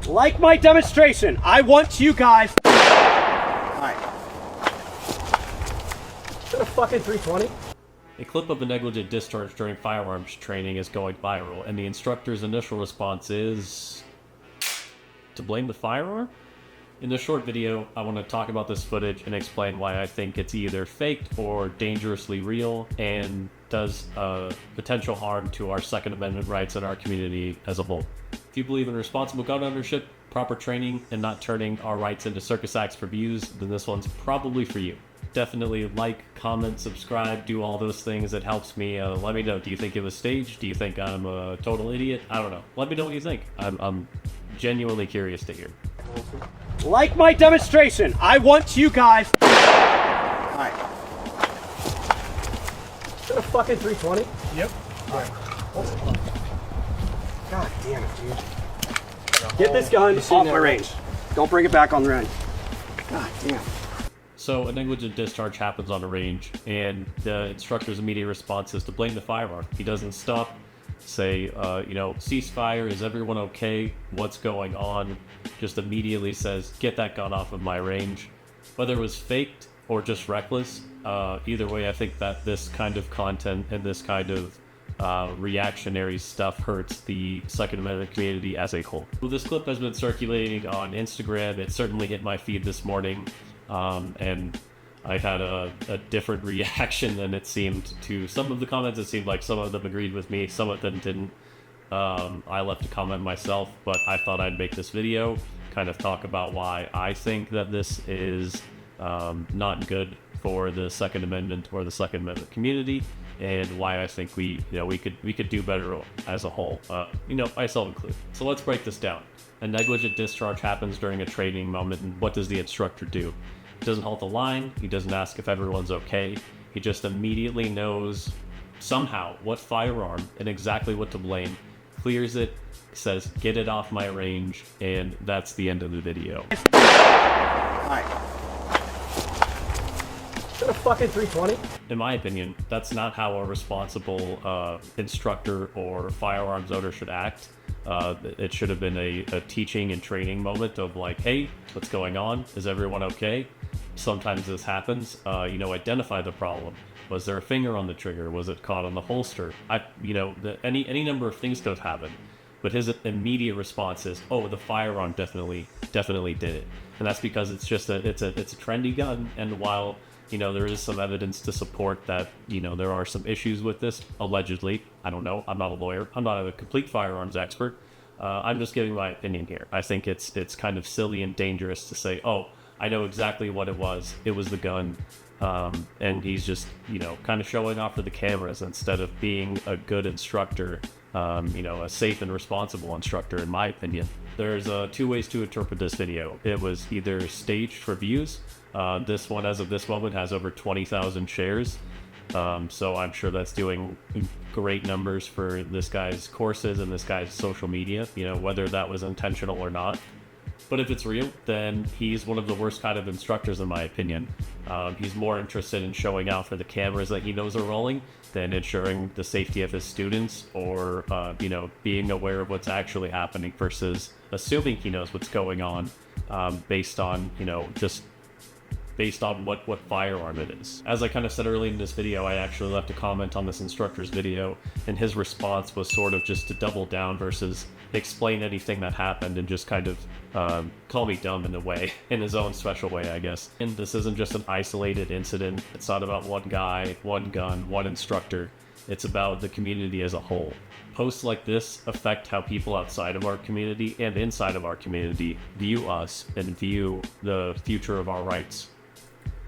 Like my demonstration, I want you guys. Alright. Is that a fucking 320? A clip of a negligent discharge during firearms training is going viral, and the instructor's initial response is to blame the firearm? In this short video, I want to talk about this footage and explain why I think it's either faked or dangerously real and does potential harm to our Second Amendment rights and our community as a whole. If you believe in responsible gun ownership, proper training, and not turning our rights into circus acts for views, then this one's probably for you. Definitely like, comment, subscribe, do all those things. It helps me. Let me know. Do you think it was staged? Do you think I'm a total idiot? I don't know. Let me know what you think. I'm genuinely curious to hear. Like my demonstration, I want you guys. Alright. Is that a fucking 320? Yep. Alright. God damn it, dude. Get this gun off my range. Don't bring it back on the range. God damn. So a negligent discharge happens on a range, and the instructor's immediate response is to blame the firearm. He doesn't stop, say, ceasefire, is everyone okay? What's going on? Just immediately says, get that gun off of my range. Whether it was faked or just reckless, either way, I think that this kind of content and this kind of reactionary stuff hurts the Second Amendment community as a whole. Well, this clip has been circulating on Instagram. It certainly hit my feed this morning. And I had a different reaction than it seemed to some of the comments. It seemed like some of them agreed with me, some of them didn't. I left a comment myself, but I thought I'd make this video, kind of talk about why I think that this is not good for the Second Amendment or the Second Amendment community, and why I think we could do better as a whole. Myself included. So let's break this down. A negligent discharge happens during a training moment, and what does the instructor do? He doesn't halt the line, he doesn't ask if everyone's okay, he just immediately knows somehow what firearm and exactly what to blame, clears it, says, get it off my range, and that's the end of the video. Alright. Is that a fucking 320? In my opinion, that's not how a responsible instructor or firearms owner should act. It should have been a teaching and training moment of like, hey, what's going on? Is everyone okay? Sometimes this happens. Identify the problem. Was there a finger on the trigger? Was it caught on the holster? Any number of things could have happened. But his immediate response is, oh, the firearm definitely did it. And that's because it's a trendy gun. And while there is some evidence to support that, there are some issues with this, allegedly. I don't know. I'm not a lawyer. I'm not a complete firearms expert. I'm just giving my opinion here. I think it's kind of silly and dangerous to say, oh, I know exactly what it was. It was the gun. And he's just, kind of showing off for the cameras instead of being a good instructor, a safe and responsible instructor, in my opinion. There's two ways to interpret this video. It was either staged for views. This one, as of this moment, has over 20,000 shares. So I'm sure that's doing great numbers for this guy's courses and this guy's social media, whether that was intentional or not. But if it's real, then he's one of the worst kind of instructors, in my opinion. He's more interested in showing out for the cameras that he knows are rolling than ensuring the safety of his students or, being aware of what's actually happening versus assuming he knows what's going on based on what firearm it is. As I kind of said earlier in this video, I actually left a comment on this instructor's video, and his response was sort of just to double down versus explain anything that happened and just kind of call me dumb in a way, in his own special way, I guess. And this isn't just an isolated incident. It's not about one guy, one gun, one instructor. It's about the community as a whole. Posts like this affect how people outside of our community and inside of our community view us and view the future of our rights.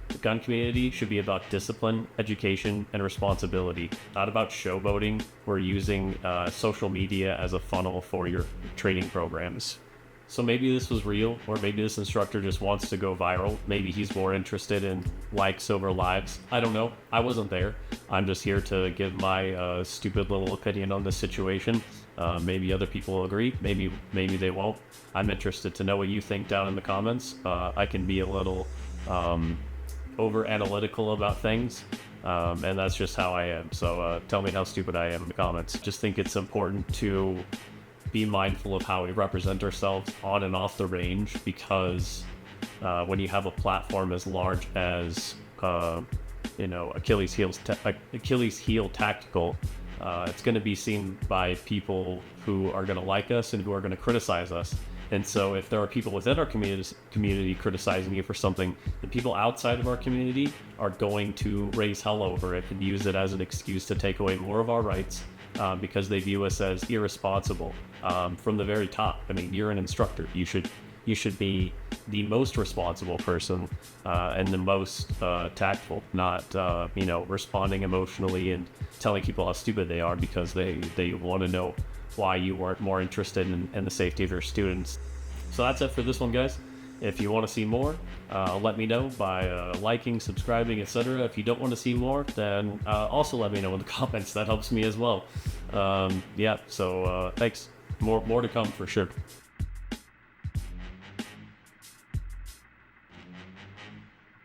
The gun community should be about discipline, education, and responsibility, not about showboating or using social media as a funnel for your training programs. So maybe this was real, or maybe this instructor just wants to go viral. Maybe he's more interested in likes over lives. I don't know. I wasn't there. I'm just here to give my stupid little opinion on this situation. Maybe other people will agree. Maybe they won't. I'm interested to know what you think down in the comments. I can be a little over analytical about things, and that's just how I am. So tell me how stupid I am in the comments. Just think it's important to be mindful of how we represent ourselves on and off the range, because when you have a platform as large as Achilles heel tactical, it's going to be seen by people who are going to like us and who are going to criticize us. And so if there are people within our community criticizing you for something, the people outside of our community are going to raise hell over it and use it as an excuse to take away more of our rights, because they view us as irresponsible from the very top. I mean, you're an instructor. You should be the most responsible person and the most tactful, not responding emotionally and telling people how stupid they are because they want to know why you weren't more interested in the safety of your students. So that's it for this one, guys. If you want to see more, let me know by liking, subscribing, etc. If you don't want to see more, then also let me know in the comments. That helps me as well. So thanks. More to come for sure.